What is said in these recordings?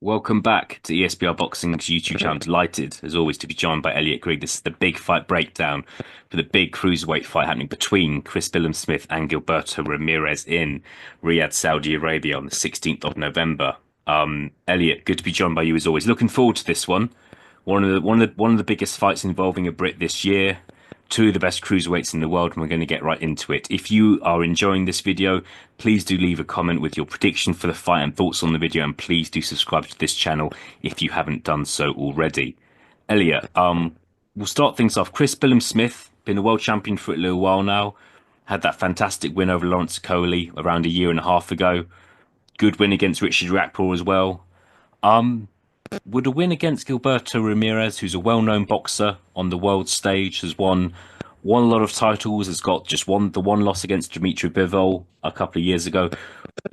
Welcome back to ESBR Boxing's YouTube channel. Delighted, as always, to be joined by Elliot Grigg. This is the big fight breakdown for the big cruiserweight fight happening between Chris Billam-Smith and Gilberto Ramirez in Riyadh, Saudi Arabia on the 16th of November. Elliot, good to be joined by you as always. Looking forward to this one. One of the biggest fights involving a Brit this year. Two of the best cruiserweights in the world, and we're going to get right into it. If you are enjoying this video, please do leave a comment with your prediction for the fight and thoughts on the video, and please do subscribe to this channel if you haven't done so already. Elliot, we'll start things off. Chris Billam-Smith, been a world champion for a little while now, had that fantastic win over Lawrence Coley around a year and a half ago. Good win against Richard Riakporhe as well. Would a win against Gilberto Ramirez, who's a well-known boxer on the world stage, has won a lot of titles, has got just the one loss against Dimitri Bivol a couple of years ago.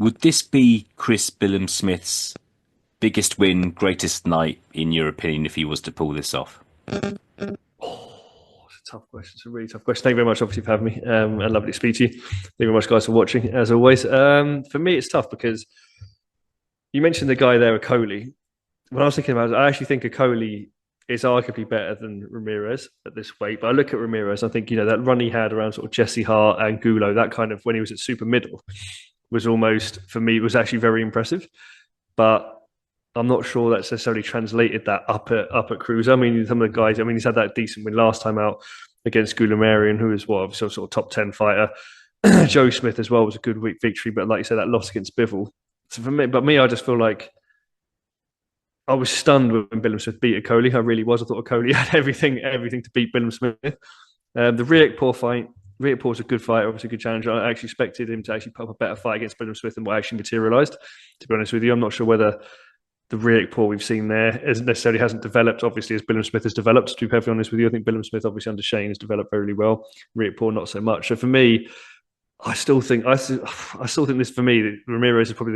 Would this be Chris Billam-Smith's biggest win, greatest night, in your opinion, if he was to pull this off? Oh, it's a tough question. It's a really tough question. Thank you very much, obviously, for having me. And lovely to speak to you. Thank you very much, guys, for watching, as always. For me, it's tough because you mentioned the guy there, Coley. When I was thinking about it, I actually think Coley is arguably better than Ramirez at this weight. But I look at Ramirez, I think, that run he had around sort of Jesse Hart and Gulo, that kind of when he was at super middle, was almost, for me, was actually very impressive. But I'm not sure that's necessarily translated that up at cruiser. I mean, some of the guys, he's had that decent win last time out against Goulamirian, who is obviously sort of top 10 fighter. Joe Smith as well was a good week victory, but like you said, that loss against Bivol. So for me, I just feel like I was stunned when Billam-Smith beat Coley. I really was. I thought Coley had everything to beat Billam-Smith. The Riakporhe fight. Riakporhe's a good fighter, obviously a good challenger. I actually expected him to actually put up a better fight against Billam-Smith than what actually materialised. To be honest with you, I'm not sure whether the Riakporhe we've seen there hasn't developed, obviously, as Billam-Smith has developed. To be perfectly honest with you, I think Billam-Smith, obviously under Shane, has developed very well. Riakporhe not so much. So for me, I still think this, for me, Ramirez is probably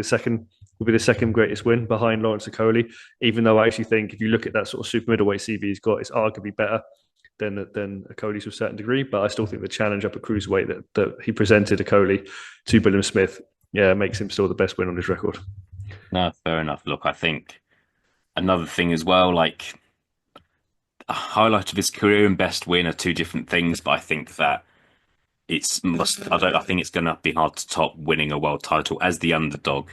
will be the second greatest win behind Lawrence Coley. Even though I actually think if you look at that sort of super middleweight CV he's got, it's arguably better than Coley's to a certain degree. But I still think the challenge up at cruiserweight that he presented Coley to Billam-Smith, makes him still the best win on his record. No, fair enough. Look, I think another thing as well, like a highlight of his career and best win are two different things, but I think that I think it's going to be hard to top winning a world title as the underdog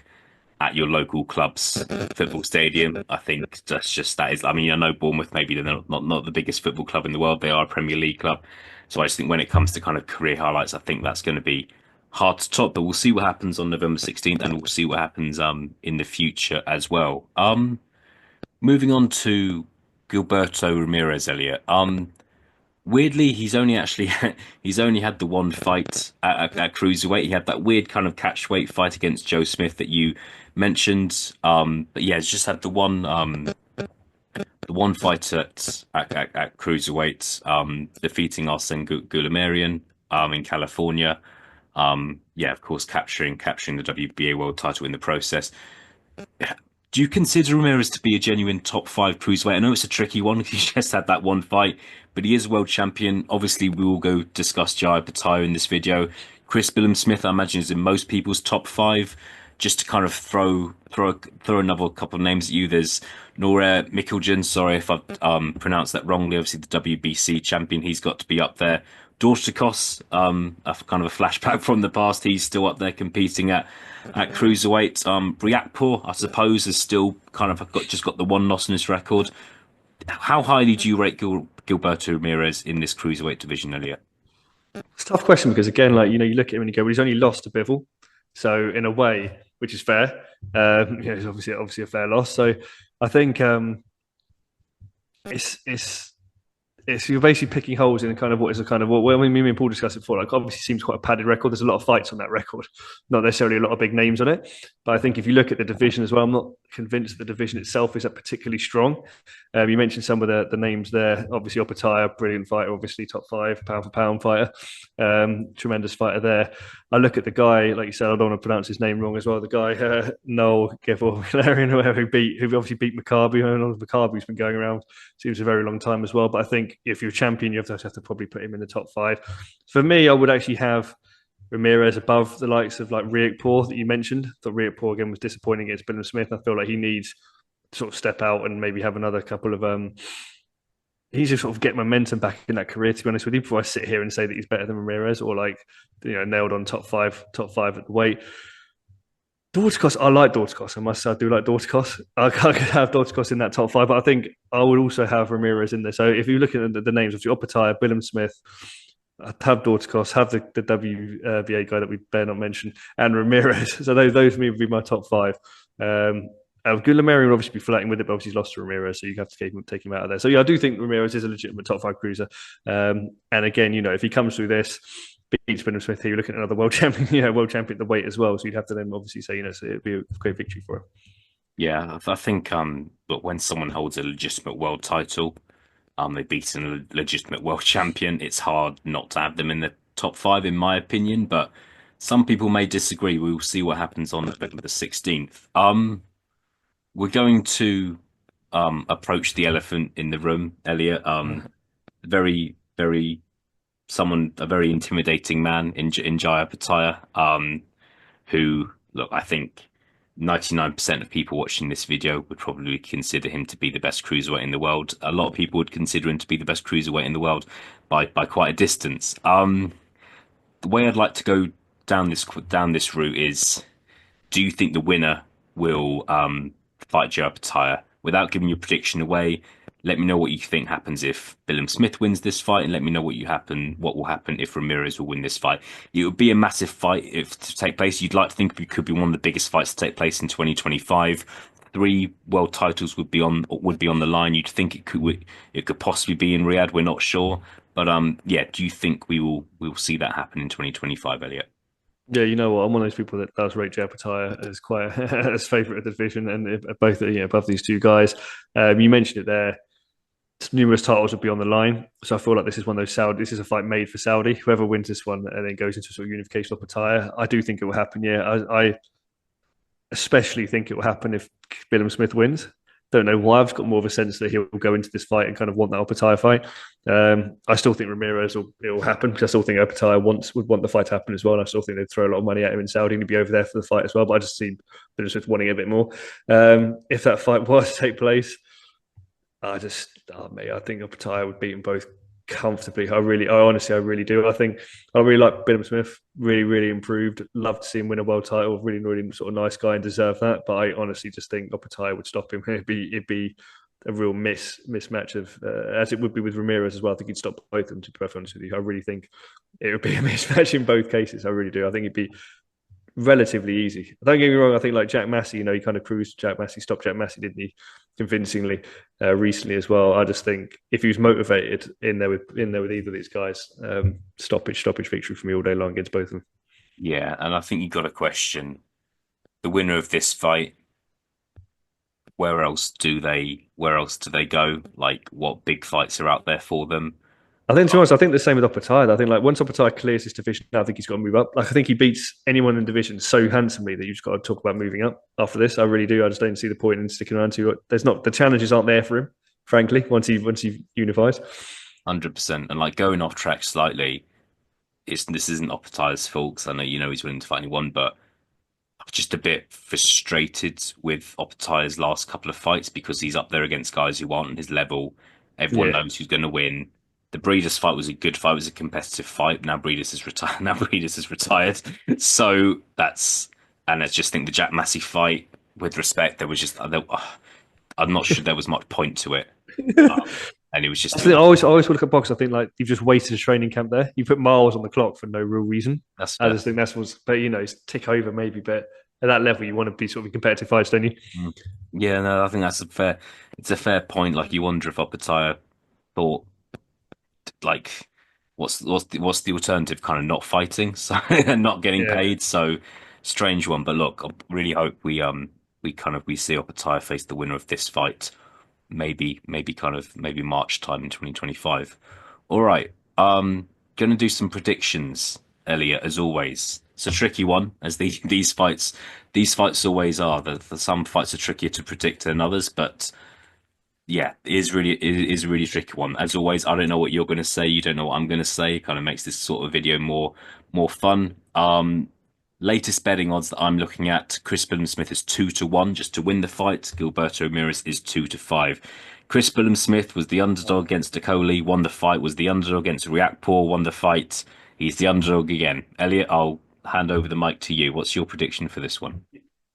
at your local club's football stadium. I think that is. I mean, I know Bournemouth, maybe they're not the biggest football club in the world. They are a Premier League club. So I just think when it comes to kind of career highlights, I think that's going to be hard to top. But we'll see what happens on November 16th, and we'll see what happens in the future as well. Moving on to Gilberto Ramirez, Elliot. Weirdly, he's only had the one fight at cruiserweight. He had that weird kind of catchweight fight against Joe Smith that you mentioned. But yeah, he's just had the one fight at cruiserweight, defeating Arsene Goulamirian in California. Yeah, of course, capturing the WBA world title in the process. Do you consider Ramirez to be a genuine top 5 cruiserweight? I know it's a tricky one because he just had that one fight, but he is a world champion. Obviously, we will go discuss Jai Patayo in this video. Chris Billam-Smith, I imagine, is in most people's top 5. Just to kind of throw another couple of names at you. There's Nora Mikkeljan. Sorry if I've pronounced that wrongly. Obviously, the WBC champion. He's got to be up there. Dorticos, a kind of a flashback from the past. He's still up there competing at cruiserweight. Riakporhe, I suppose, is still kind of got the one loss in his record. How highly do you rate Gilberto Ramirez in this cruiserweight division, Elliot? It's a tough question because, again, like, you look at him and you go, well, he's only lost to Bivol. So in a way, which is fair, it's obviously a fair loss. So I think it's you're basically picking holes in kind of what is a kind of what me and Paul discussed it before. Like, obviously seems quite a padded record. There's a lot of fights on that record, not necessarily a lot of big names on it. But I think if you look at the division as well, I'm not convinced the division itself is that particularly strong. You mentioned some of the names there. Obviously, Opataya, brilliant fighter, obviously top 5 pound for pound fighter, tremendous fighter there. I look at the guy, like you said, I don't want to pronounce his name wrong as well. The guy Noel Gevor, who obviously beat Maccabi. I know Maccabi's been going around seems a very long time as well. But I think if you're a champion, you have to probably put him in the top 5. For me, I would actually have Ramirez above the likes of like Riakporhe that you mentioned. I thought Riakporhe again was disappointing against Billam-Smith. I feel like he needs sort of step out and maybe have another couple of he needs to sort of get momentum back in that career, to be honest with you, before I sit here and say that he's better than Ramirez or like, nailed on top five at the weight. Dorticos, I like Dorticos. I must say, I do like Dorticos. I could have Dorticos in that top five, but I think I would also have Ramirez in there. So if you look at the names of Opetaya, Billam-Smith, have Dorticos, have the WBA guy that we better not mention, and Ramirez. So those for me would be my top five. Gilberto would obviously be flirting with it, but obviously he's lost to Ramirez, so you have to take him out of there. So yeah, I do think Ramirez is a legitimate top five cruiser. And again, if he comes through this, beats Billam-Smith here, you're looking at another world champion, world champion at the weight as well. So you'd have to then obviously say, so it'd be a great victory for him. Yeah, I think but when someone holds a legitimate world title, they've beaten a legitimate world champion, it's hard not to have them in the top five, in my opinion. But some people may disagree. We'll see what happens on the 16th. We're going to approach the elephant in the room, Elliot. Very, very a very intimidating man in Jaya Pataya, who, look, I think 99% of people watching this video would probably consider him to be the best cruiserweight in the world. A lot of people would consider him to be the best cruiserweight in the world by quite a distance. The way I'd like to go down this route is, do you think the winner will fight Joe Pataya? Without giving your prediction away, let me know what you think happens if Billam-Smith wins this fight, and let me know what will happen if Ramirez will win this fight. It would be a massive fight if to take place. You'd like to think it could be one of the biggest fights to take place in 2025. Three world titles would be on the line. You'd think it could possibly be in Riyadh. We're not sure, but yeah. Do you think we will see that happen in 2025, Elliot? Yeah, you know what? I'm one of those people that does rate Japataya as quite as favourite of the division, and both above these two guys. You mentioned it there. Numerous titles would be on the line, so I feel like this is one of those Saudi. This is a fight made for Saudi. Whoever wins this one and then goes into sort of unification of Pataya, I do think it will happen. Yeah, I especially think it will happen if Billam-Smith wins. Don't know why. I've got more of a sense that he'll go into this fight and kind of want that Opetaya fight. I still think Ramirez will happen because I still think Opetaya would want the fight to happen as well. And I still think they'd throw a lot of money at him in Saudi and he'd be over there for the fight as well. But I just see Billam-Smith wanting it a bit more. If that fight was to take place, I think Opetaya would beat them both comfortably. I really do. I really like Billam-Smith. Really, really improved. Love to see him win a world title. Really, really sort of nice guy and deserve that. But I honestly just think Opetaya would stop him. It'd be a real mismatch of as it would be with Ramirez as well. I think he'd stop both of them. To be perfectly honest with you, I really think it would be a mismatch in both cases. I really do. I think it'd be relatively easy. Don't get me wrong. I think like Jack Massey, he kind of cruised Jack Massey, stopped Jack Massey, didn't he? Convincingly recently as well. I just think if he was motivated in there with either of these guys, stoppage victory for me all day long against both of them. Yeah, and I think you got to question the winner of this fight. Where else do they go? Like, what big fights are out there for them? I think, to be honest, I think the same with Opetaya. I think like once Opetaya clears his division, I think he's got to move up. Like I think he beats anyone in the division so handsomely that you've just got to talk about moving up after this. I really do. I just don't see the point in sticking around to it. The challenges aren't there for him, frankly, once he unifies. 100%. And like going off track slightly, this isn't Opetaya's fault because I know he's willing to fight anyone, but I'm just a bit frustrated with Opetaya's last couple of fights because he's up there against guys who aren't on his level. Everyone Yeah. knows who's going to win. The Breeders fight was a good fight. It was a competitive fight. Now Breeders is retired. So I just think the Jack Massey fight, with respect, there was just I'm not sure there was much point to it. And it was just I always look at box. I think like you've just wasted a training camp there. You put miles on the clock for no real reason. that's I fair. just think that's what's, but it's tick over maybe. But at that level, you want to be sort of in competitive fights, don't you? Mm. Yeah, no, I think it's a fair point. Like you wonder if Opetaya thought like what's the alternative, kind of not fighting, so and not getting Yeah. paid. So strange one. But look, I really hope we see Opetaya face the winner of this fight, maybe March time in 2025. All right. Gonna do some predictions, Elliot, as always. It's a tricky one, as these fights always are. Some fights are trickier to predict than others, but yeah, it is a really tricky one. As always, I don't know what you're going to say. You don't know what I'm going to say. Kind of makes this sort of video more fun. Latest betting odds that I'm looking at, Chris Billam-Smith is 2-1 just to win the fight. Gilberto Ramirez is 2-5. Chris Billam-Smith was the underdog against Dakoli, won the fight, was the underdog against Riakporhe, won the fight. He's the underdog again. Elliot, I'll hand over the mic to you. What's your prediction for this one?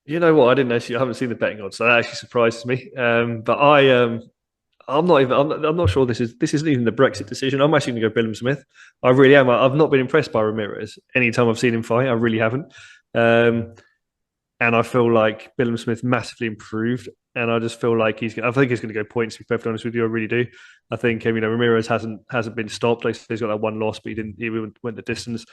You know what? I haven't seen the betting odds, so that actually surprises me. But I'm not even. I'm not sure this isn't even the Brexit decision. I'm actually going to go Billam-Smith. I really am. I've not been impressed by Ramirez anytime I've seen him fight. I really haven't. Um, and I feel like Billam-Smith massively improved. And I just feel like I think he's going to go points. To be perfectly honest with you, I really do. I think Ramirez hasn't been stopped. Like, he's got that one loss, but he didn't. He went the distance.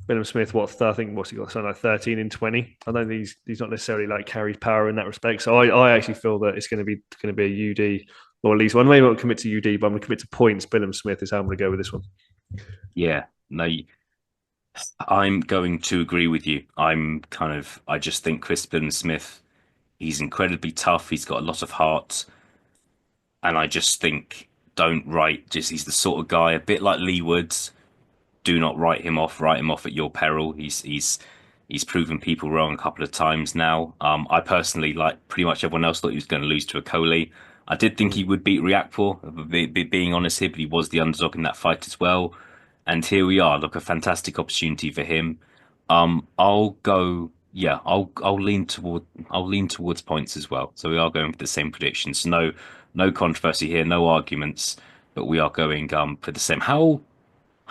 Billam-Smith, I think what's he got? Something like 13 in 20. I don't think he's not necessarily like carried power in that respect. So I actually feel that it's going to be a UD, or at least one. Maybe not commit to UD, but I'm going to commit to points. Billam-Smith is how I'm going to go with this one. Yeah, no, I'm going to agree with you. I just think Chris Billam-Smith, he's incredibly tough. He's got a lot of heart. And I just think, don't write, just he's the sort of guy, a bit like Lee Woods. Do not write him off at your peril. He's proven people wrong a couple of times now. I personally, like pretty much everyone else, thought he was going to lose to a Coley. I did think he would beat Riakporhe, being honest here, but he was the underdog in that fight as well. And here we are. Look, a fantastic opportunity for him. I'll go. Yeah, I'll lean towards points as well. So we are going for the same predictions. No controversy here, no arguments, but we are going for the same.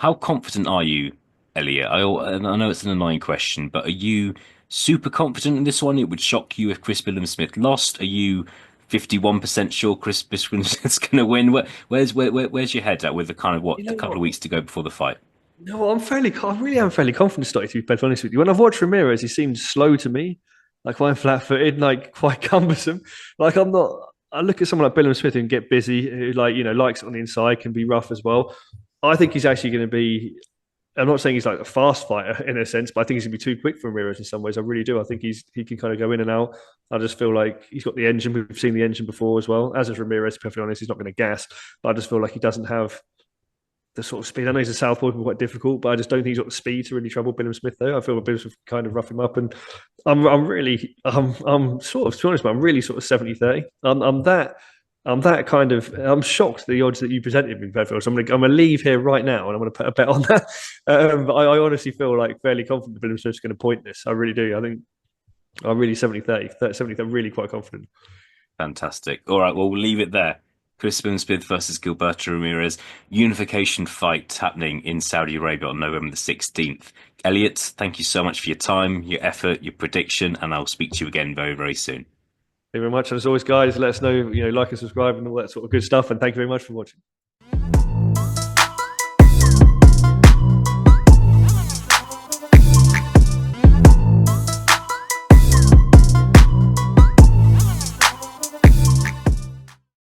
How confident are you, Elliot? I know it's an annoying question, but are you super confident in this one? It would shock you if Chris Billam-Smith lost. Are you 51% sure Chris Billam-Smith's going to win? Where's your head at with the kind of You what a know couple of what? weeks to go before the fight? No, I really am fairly confident, Stocky, to be perfectly honest with you. When I've watched Ramirez, he seemed slow to me, like quite flat-footed, like quite cumbersome. Like I'm not. I look at someone like Billam-Smith who can get busy, who likes it on the inside, can be rough as well. I think he's actually going to be. I'm not saying he's like a fast fighter in a sense, but I think he's going to be too quick for Ramirez in some ways. I really do. I think he can kind of go in and out. I just feel like he's got the engine. We've seen the engine before as well. As is Ramirez, to be perfectly honest, he's not going to gas. But I just feel like he doesn't have the sort of speed. I know he's a southpaw, can be quite difficult, but I just don't think he's got the speed to really trouble Billam-Smith though. I feel like Billam-Smith kind of rough him up, and I'm sort of, to be honest, but I'm really sort of 70-30. I'm kind of I'm shocked at the odds that you presented me, Bedfield. So I'm gonna leave here right now and I'm gonna put a bet on that. But I honestly feel like fairly confident Billam-Smith's going to point this. I really do. I think I'm really 70-30. 70, I'm really quite confident. Fantastic. All right, well, we'll leave it there. Chris Billam-Smith versus Gilberto Ramirez, unification fight happening in Saudi Arabia on November the 16th. Elliot, thank you so much for your time, your effort, your prediction, and I'll speak to you again very, very soon. Thank you very much. And as always, guys, let us know, like and subscribe and all that sort of good stuff. And thank you very much for watching.